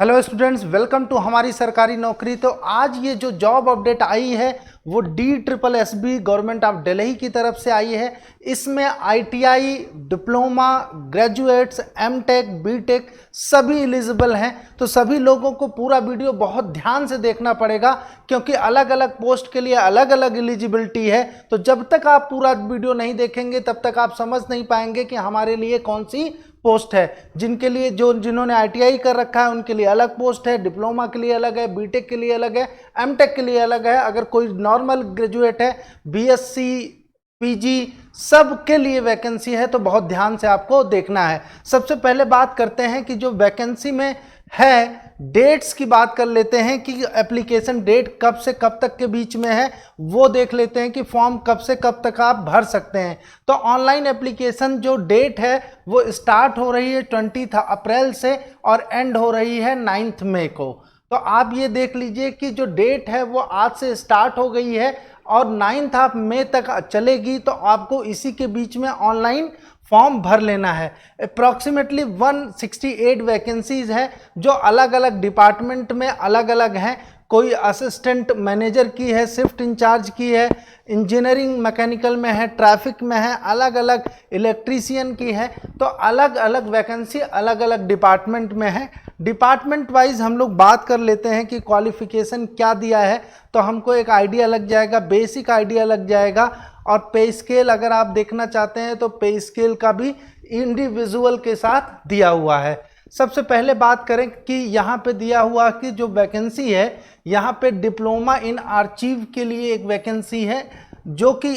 Hello students, welcome to हमारी सरकारी नौकरी। तो आज ये जो जॉब अपडेट आई है वो DSSB गवर्नमेंट ऑफ दिल्ली की तरफ से आई है। इसमें ITI, diploma, graduates, MTech, BTech सभी एलिजिबल हैं। तो सभी लोगों को पूरा वीडियो बहुत ध्यान से देखना पड़ेगा क्योंकि अलग अलग पोस्ट के लिए अलग अलग एलिजिबिलिटी है। तो जब तक आप पूरा वीडियो नहीं देखेंगे तब तक आप समझ नहीं पाएंगे कि हमारे लिए कौन सी पोस्ट है। जिनके लिए जिन्होंने ITI कर रखा है उनके लिए अलग पोस्ट है, डिप्लोमा के लिए अलग है, BTech के लिए अलग है, MTech के लिए अलग है। अगर कोई नॉर्मल ग्रेजुएट है, BSc, PG सब के लिए वैकेंसी है। तो बहुत ध्यान से आपको देखना है। सबसे पहले बात करते हैं कि जो वैकेंसी में है, डेट्स की बात कर लेते हैं कि एप्लीकेशन डेट कब से कब तक के बीच में है। वो देख लेते हैं कि फॉर्म कब से कब तक आप भर सकते हैं। तो ऑनलाइन एप्लीकेशन जो डेट है वो स्टार्ट हो रही है 20 अप्रैल से और एंड हो रही है 9 मई को। तो आप ये देख लीजिए कि जो डेट है वो आज से स्टार्ट हो गई है और 9 मई तक चलेगी। तो आपको इसी के बीच में ऑनलाइन फॉर्म भर लेना है। अप्रॉक्सीमेटली 168 वैकेंसीज है जो अलग अलग डिपार्टमेंट में अलग अलग हैं। कोई असिस्टेंट मैनेजर की है, शिफ्ट इंचार्ज की है, इंजीनियरिंग मैकेनिकल में है, ट्रैफिक में है, अलग अलग इलेक्ट्रीशियन की है। तो अलग अलग वैकेंसी अलग अलग डिपार्टमेंट में है। डिपार्टमेंट वाइज हम लोग बात कर लेते हैं कि क्वालिफिकेशन क्या दिया है तो हमको एक आइडिया लग जाएगा, बेसिक आइडिया लग जाएगा। और पे स्केल अगर आप देखना चाहते हैं तो पे स्केल का भी इंडिविजुअल के साथ दिया हुआ है। सबसे पहले बात करें कि यहाँ पे दिया हुआ कि जो वैकेंसी है यहाँ पे डिप्लोमा इन आर्चीव के लिए एक वैकेंसी है जो कि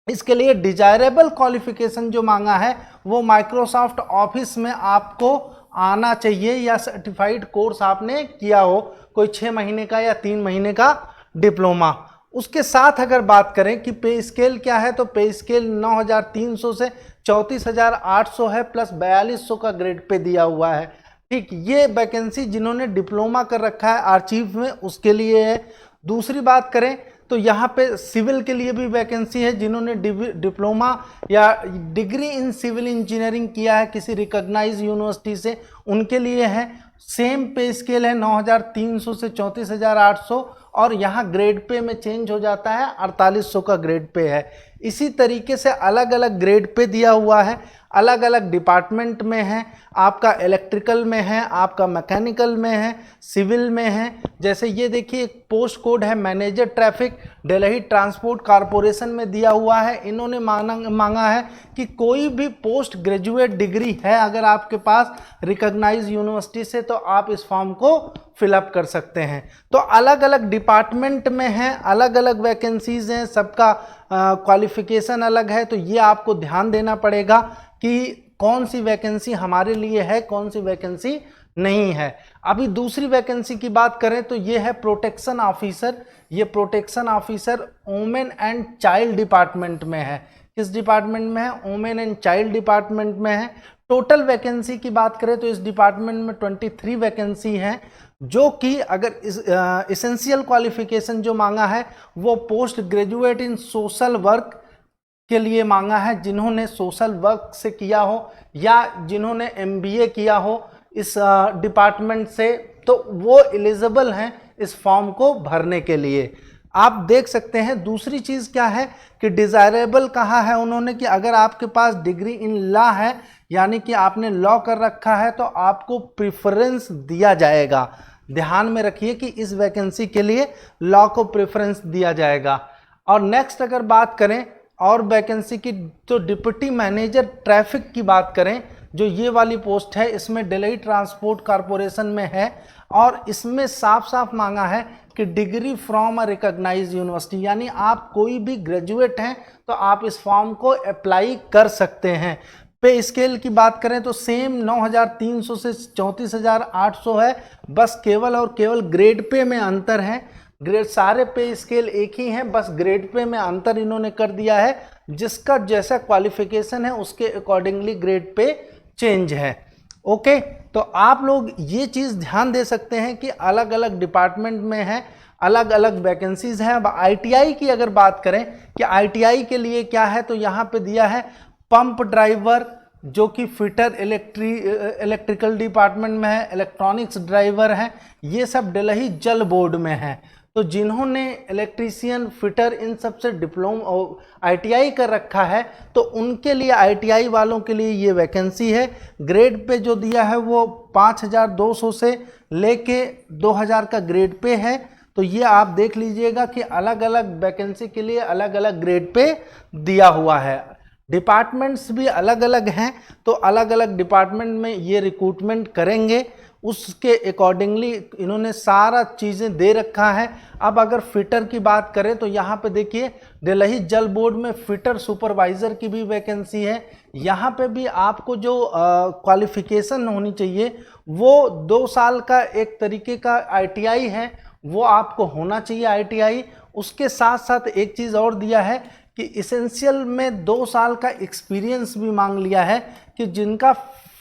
इसके लिए डिजायरेबल क्वालिफिकेशन जो मांगा है वो माइक्रोसॉफ्ट ऑफिस में आपको आना चाहिए या सर्टिफाइड कोर्स आपने किया हो, कोई 6 महीने का या 3 महीने का डिप्लोमा। उसके साथ अगर बात करें कि पे स्केल क्या है तो पे स्केल 9,300 से 34,800 है प्लस 4,200 का ग्रेड पे दिया हुआ है। ठीक, ये वैकेंसी जिन्होंने डिप्लोमा कर रखा है आर्चीव में उसके लिए है। दूसरी बात करें तो यहाँ पे सिविल के लिए भी वैकेंसी है। जिन्होंने डिप्लोमा या डिग्री इन सिविल इंजीनियरिंग किया है किसी रिकॉग्नाइज यूनिवर्सिटी से उनके लिए है। सेम पे स्केल है 9,300 से 34,800 और यहाँ ग्रेड पे में चेंज हो जाता है, 4,800 का ग्रेड पे है। इसी तरीके से अलग अलग ग्रेड पे दिया हुआ है, अलग अलग डिपार्टमेंट में है। आपका इलेक्ट्रिकल में है, आपका मैकेनिकल में है, सिविल में है। जैसे ये देखिए एक पोस्ट कोड है manager traffic, Delhi transport corporation में दिया हुआ है। इन्होंने मांगा है कि कोई भी पोस्ट ग्रेजुएट डिग्री है अगर आपके पास रिकॉग्नाइज यूनिवर्सिटी से तो आप इस फॉर्म को फिलअप कर सकते हैं। तो अलग अलग डिपार्टमेंट में है, अलग अलग वैकेंसीज हैं, सबका क्वालिफिकेशन अलग है। तो ये आपको ध्यान देना पड़ेगा कि कौन सी वैकेंसी हमारे लिए है, कौन सी वैकेंसी नहीं है। अभी दूसरी वैकेंसी की बात करें तो ये है प्रोटेक्शन ऑफिसर। ये protection officer women and child department में है। किस डिपार्टमेंट में है? वुमेन एंड चाइल्ड डिपार्टमेंट में है। टोटल वैकेंसी की बात करें तो इस डिपार्टमेंट में 23 वैकेंसी हैं जो कि अगर इसेंशियल क्वालिफिकेशन जो मांगा है वो post graduate in social work के लिए मांगा है। जिन्होंने सोशल वर्क से किया हो या जिन्होंने MBA किया हो इस डिपार्टमेंट से तो वो एलिजिबल हैं इस फॉर्म को भरने के लिए। आप देख सकते हैं। दूसरी चीज़ क्या है कि डिज़ायरेबल कहा है उन्होंने कि अगर आपके पास डिग्री इन लॉ है यानी कि आपने लॉ कर रखा है तो आपको प्रेफरेंस दिया जाएगा। ध्यान में रखिए कि इस वैकेंसी के लिए लॉ को प्रेफरेंस दिया जाएगा। और नेक्स्ट अगर बात करें और वैकेंसी की तो डिप्टी मैनेजर ट्रैफिक की बात करें जो ये वाली पोस्ट है इसमें दिल्ली ट्रांसपोर्ट कॉरपोरेशन में है और इसमें साफ साफ मांगा है कि degree from a recognised university यानी आप कोई भी ग्रेजुएट हैं तो आप इस फॉर्म को अप्लाई कर सकते हैं। पे स्केल की बात करें तो सेम 9,300 से 34,800 है, बस केवल और केवल ग्रेड पे में अंतर है। ग्रेड सारे पे स्केल एक ही हैं, बस ग्रेड पे में अंतर इन्होंने कर दिया है। जिसका जैसा क्वालिफिकेशन है उसके अकॉर्डिंगली ग्रेड पे चेंज है। ओके, तो आप लोग ये चीज़ ध्यान दे सकते हैं कि अलग अलग डिपार्टमेंट में है, अलग अलग वैकेंसीज हैं। अब ITI की अगर बात करें कि ITI के लिए क्या है तो यहाँ पे दिया है पंप ड्राइवर, जो कि फिटर इलेक्ट्रिकल डिपार्टमेंट में है, इलेक्ट्रॉनिक्स ड्राइवर हैं, ये सब डेल्ही जल बोर्ड में हैं। तो जिन्होंने इलेक्ट्रीशियन, फिटर इन सब से डिप्लोमा ITI कर रखा है, तो उनके लिए, ITI वालों के लिए ये वैकेंसी है। ग्रेड पे जो दिया है वो 5200 से लेके 2000 का ग्रेड पे है। तो ये आप देख लीजिएगा कि अलग अलग वैकेंसी के लिए अलग अलग ग्रेड पे दिया हुआ है। डिपार्टमेंट्स भी अलग अलग हैं, तो अलग अलग डिपार्टमेंट में ये रिक्रूटमेंट करेंगे, उसके अकॉर्डिंगली इन्होंने सारा चीज़ें दे रखा है। अब अगर फिटर की बात करें तो यहाँ पे देखिए डेल्ही जल बोर्ड में फिटर सुपरवाइज़र की भी वैकेंसी है। यहाँ पे भी आपको जो क्वालिफिकेशन होनी चाहिए वो 2 साल का एक तरीके का ITI है, वो आपको होना चाहिए ITI। उसके साथ साथ एक चीज़ और दिया है कि इसेंशियल में 2 साल का एक्सपीरियंस भी मांग लिया है, कि जिनका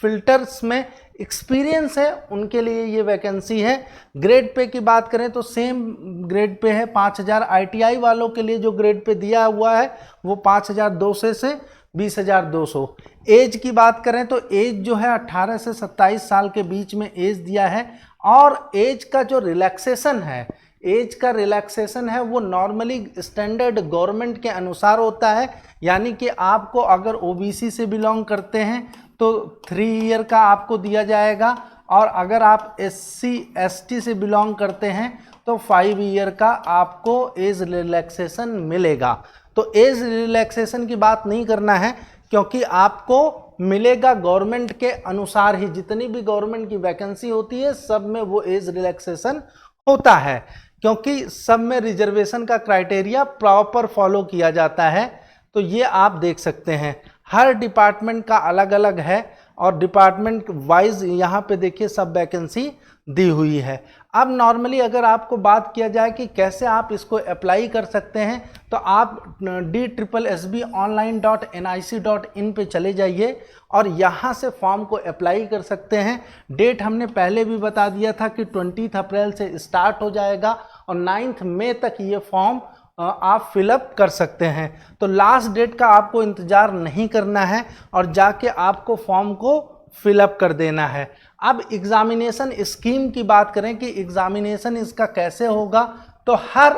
फिल्टर्स में एक्सपीरियंस है उनके लिए ये वैकेंसी है। ग्रेड पे की बात करें तो सेम ग्रेड पे है 5000। ITI वालों के लिए जो ग्रेड पे दिया हुआ है वो 5200 से 20200। एज की बात करें तो एज जो है 18 से 27 साल के बीच में एज दिया है। और एज का जो रिलैक्सेशन है, एज का रिलैक्सेशन है वो नॉर्मली स्टैंडर्ड गवर्नमेंट के अनुसार होता है। यानी कि आपको अगर OBC से बिलोंग करते हैं तो 3 ईयर का आपको दिया जाएगा, और अगर आप SC ST से बिलोंग करते हैं तो 5 ईयर का आपको एज रिलैक्सेशन मिलेगा। तो एज रिलैक्सेशन की बात नहीं करना है, क्योंकि आपको मिलेगा गवर्नमेंट के अनुसार ही। जितनी भी गवर्नमेंट की वैकेंसी होती है सब में वो एज रिलैक्सेशन होता है, क्योंकि सब में रिजर्वेशन का क्राइटेरिया प्रॉपर फॉलो किया जाता है। तो ये आप देख सकते हैं हर डिपार्टमेंट का अलग अलग है, और डिपार्टमेंट वाइज यहाँ पे देखिए सब वैकेंसी दी हुई है। अब नॉर्मली अगर आपको बात किया जाए कि कैसे आप इसको अप्लाई कर सकते हैं, तो आप DSSSBonline.nic.in पे चले जाइए और यहाँ से फॉर्म को अप्लाई कर सकते हैं। डेट हमने पहले भी बता दिया था कि 20 अप्रैल से स्टार्ट हो जाएगा और 9 मई तक ये फॉर्म आप फिलअप कर सकते हैं। तो लास्ट डेट का आपको इंतज़ार नहीं करना है और जाके आपको फॉर्म को फिलअप कर देना है। अब एग्ज़ामिनेशन स्कीम की बात करें कि एग्ज़ामिनेशन इसका कैसे होगा, तो हर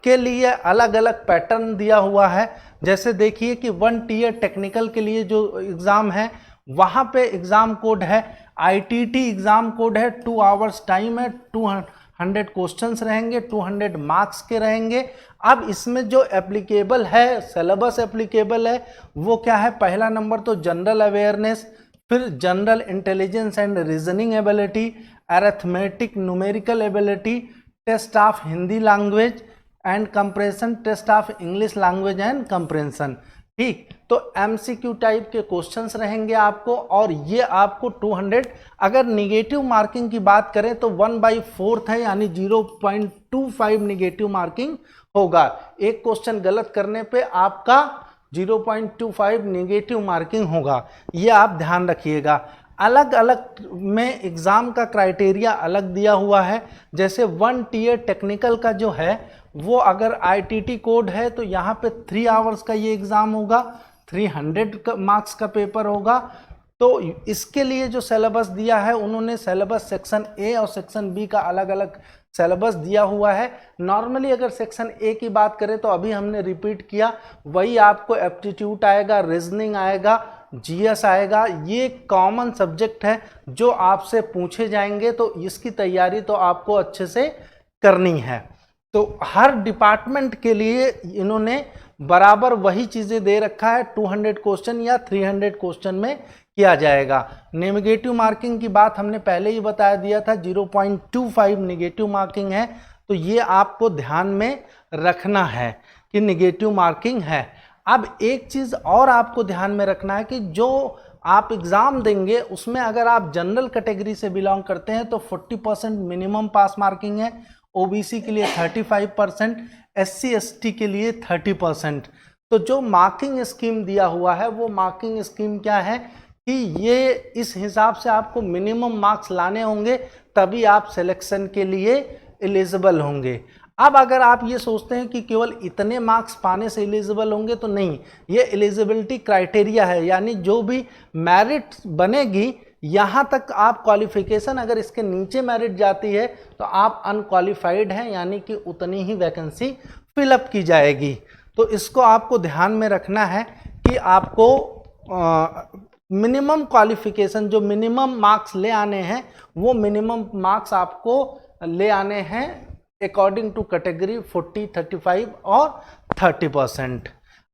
के लिए अलग अलग पैटर्न दिया हुआ है। जैसे देखिए कि 1 टीयर टेक्निकल के लिए जो एग्ज़ाम है वहाँ पे एग्ज़ाम कोड है ITT, एग्ज़ाम कोड है 2 आवर्स टाइम है, 200 क्वेश्चंस रहेंगे, 200 मार्क्स के रहेंगे। अब इसमें जो एप्लीकेबल है, सिलेबस एप्लीकेबल है वो क्या है, पहला नंबर तो जनरल अवेयरनेस, फिर general intelligence and reasoning ability, arithmetic numerical ability, test of Hindi language and compression, test of English language and comprehension. ठीक, तो MCQ टाइप के क्वेश्चंस रहेंगे आपको, और ये आपको 200। अगर निगेटिव मार्किंग की बात करें तो 1/4 है, यानी 0.25 निगेटिव मार्किंग होगा। एक क्वेश्चन गलत करने पे आपका 0.25 निगेटिव मार्किंग होगा, ये आप ध्यान रखिएगा। अलग अलग में एग्ज़ाम का क्राइटेरिया अलग दिया हुआ है। जैसे 1 टीयर टेक्निकल का जो है वो अगर ITT कोड है तो यहाँ पे 3 आवर्स का ये एग्ज़ाम होगा, 300 मार्क्स का पेपर होगा। तो इसके लिए जो सिलेबस दिया है उन्होंने सिलेबस सेक्शन A और सेक्शन B का अलग अलग सिलेबस दिया हुआ है। नॉर्मली अगर सेक्शन A की बात करें तो अभी हमने रिपीट किया, वही आपको एप्टीट्यूड आएगा, रीजनिंग आएगा, GS आएगा। ये कॉमन सब्जेक्ट है जो आपसे पूछे जाएंगे, तो इसकी तैयारी तो आपको अच्छे से करनी है। तो हर डिपार्टमेंट के लिए इन्होंने बराबर वही चीज़ें दे रखा है, 200 क्वेश्चन या 300 क्वेश्चन में किया जाएगा। नेगेटिव मार्किंग की बात हमने पहले ही बता दिया था, 0.25 नेगेटिव मार्किंग है। तो ये आपको ध्यान में रखना है कि नेगेटिव मार्किंग है। अब एक चीज़ और आपको ध्यान में रखना है कि जो आप एग्ज़ाम देंगे उसमें अगर आप जनरल कैटेगरी से बिलोंग करते हैं तो 40% मिनिमम पास मार्किंग है, OBC के लिए 35%, SC ST के लिए 30%। तो जो मार्किंग स्कीम दिया हुआ है वो मार्किंग स्कीम क्या है कि ये इस हिसाब से आपको मिनिमम मार्क्स लाने होंगे, तभी आप सिलेक्शन के लिए एलिजिबल होंगे। अब अगर आप ये सोचते हैं कि केवल इतने मार्क्स पाने से एलिजिबल होंगे, तो नहीं, ये एलिजिबिलिटी क्राइटेरिया है, यानी जो भी मेरिट बनेगी यहाँ तक आप क्वालिफिकेशन, अगर इसके नीचे मेरिट जाती है तो आप अनक्वालिफाइड हैं, यानी कि उतनी ही वैकेंसी फिलअप की जाएगी। तो इसको आपको ध्यान में रखना है कि आपको मिनिमम क्वालिफिकेशन, जो मिनिमम मार्क्स ले आने हैं, वो मिनिमम मार्क्स आपको ले आने हैं अकॉर्डिंग टू कैटेगरी 40, 35 और 30%।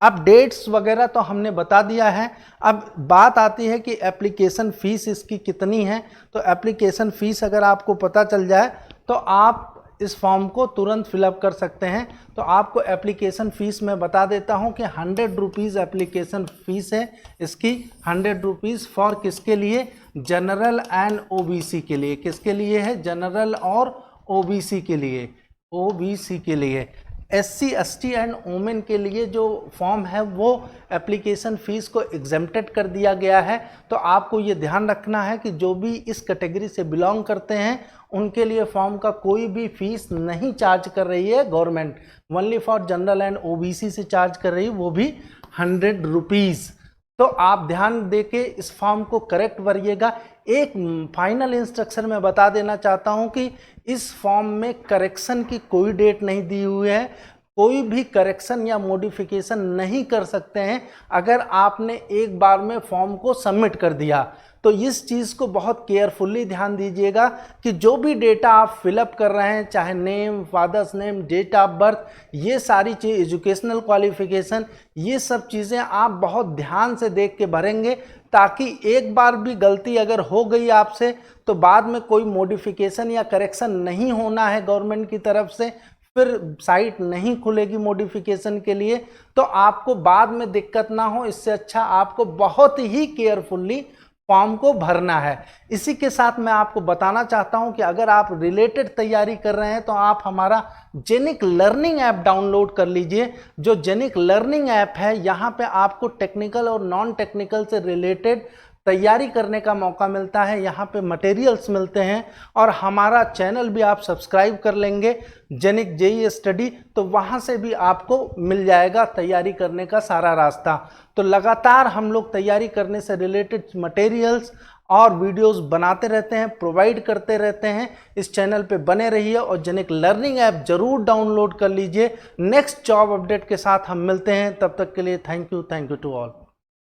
अब डेट्स वगैरह तो हमने बता दिया है। अब बात आती है कि एप्लीकेशन फ़ीस इसकी कितनी है। तो एप्लीकेशन फ़ीस अगर आपको पता चल जाए तो आप इस फॉर्म को तुरंत फिलअप कर सकते हैं। तो आपको एप्लीकेशन फ़ीस मैं बता देता हूं कि 100 रुपीज़ एप्लीकेशन फ़ीस है इसकी। 100 रुपीज़ फॉर किसके लिए? जनरल एंड ओबीसी के लिए। किसके लिए है? जनरल और ओबीसी के लिए। ओबीसी के लिए। एससी, एसटी एंड वुमेन के लिए जो फॉर्म है वो एप्लीकेशन फ़ीस को एग्जेम्प्टेड कर दिया गया है। तो आपको ये ध्यान रखना है कि जो भी इस कैटेगरी से बिलोंग करते हैं उनके लिए फॉर्म का कोई भी फीस नहीं चार्ज कर रही है government. Only for general and OBC से चार्ज कर रही है, वो भी 100 रुपीज़। तो आप ध्यान दे के इस फॉर्म को करेक्ट भरिएगा। एक फाइनल इंस्ट्रक्शन मैं बता देना चाहता हूं कि इस फॉर्म में करेक्शन की कोई डेट नहीं दी हुई है। कोई भी करेक्शन या मॉडिफिकेशन नहीं कर सकते हैं अगर आपने एक बार में फॉर्म को सबमिट कर दिया। तो इस चीज़ को बहुत केयरफुली ध्यान दीजिएगा कि जो भी डेटा आप फिलअप कर रहे हैं, चाहे name, father's name, date of birth, ये सारी चीज़, एजुकेशनल क्वालिफिकेशन, ये सब चीज़ें आप बहुत ध्यान से देख के भरेंगे, ताकि एक बार भी गलती अगर हो गई आपसे तो बाद में कोई मॉडिफिकेशन या करेक्शन नहीं होना है गवर्नमेंट की तरफ से, फिर साइट नहीं खुलेगी मॉडिफिकेशन के लिए, तो आपको बाद में दिक्कत ना हो। इससे अच्छा आपको बहुत ही केयरफुली फॉर्म को भरना है। इसी के साथ मैं आपको बताना चाहता हूं कि अगर आप रिलेटेड तैयारी कर रहे हैं तो आप हमारा जेनिक लर्निंग ऐप डाउनलोड कर लीजिए। जो जेनिक लर्निंग ऐप है, यहाँ पे आपको टेक्निकल और नॉन टेक्निकल से रिलेटेड तैयारी करने का मौका मिलता है। यहाँ पे मटेरियल्स मिलते हैं और हमारा चैनल भी आप सब्सक्राइब कर लेंगे, जेनिक जेईई स्टडी, तो वहाँ से भी आपको मिल जाएगा तैयारी करने का सारा रास्ता। तो लगातार हम लोग तैयारी करने से रिलेटेड मटेरियल्स और वीडियोस बनाते रहते हैं, प्रोवाइड करते रहते हैं। इस चैनल पे बने रहिए और जेनिक लर्निंग ऐप जरूर डाउनलोड कर लीजिए। नेक्स्ट जॉब अपडेट के साथ हम मिलते हैं, तब तक के लिए थैंक यू टू ऑल।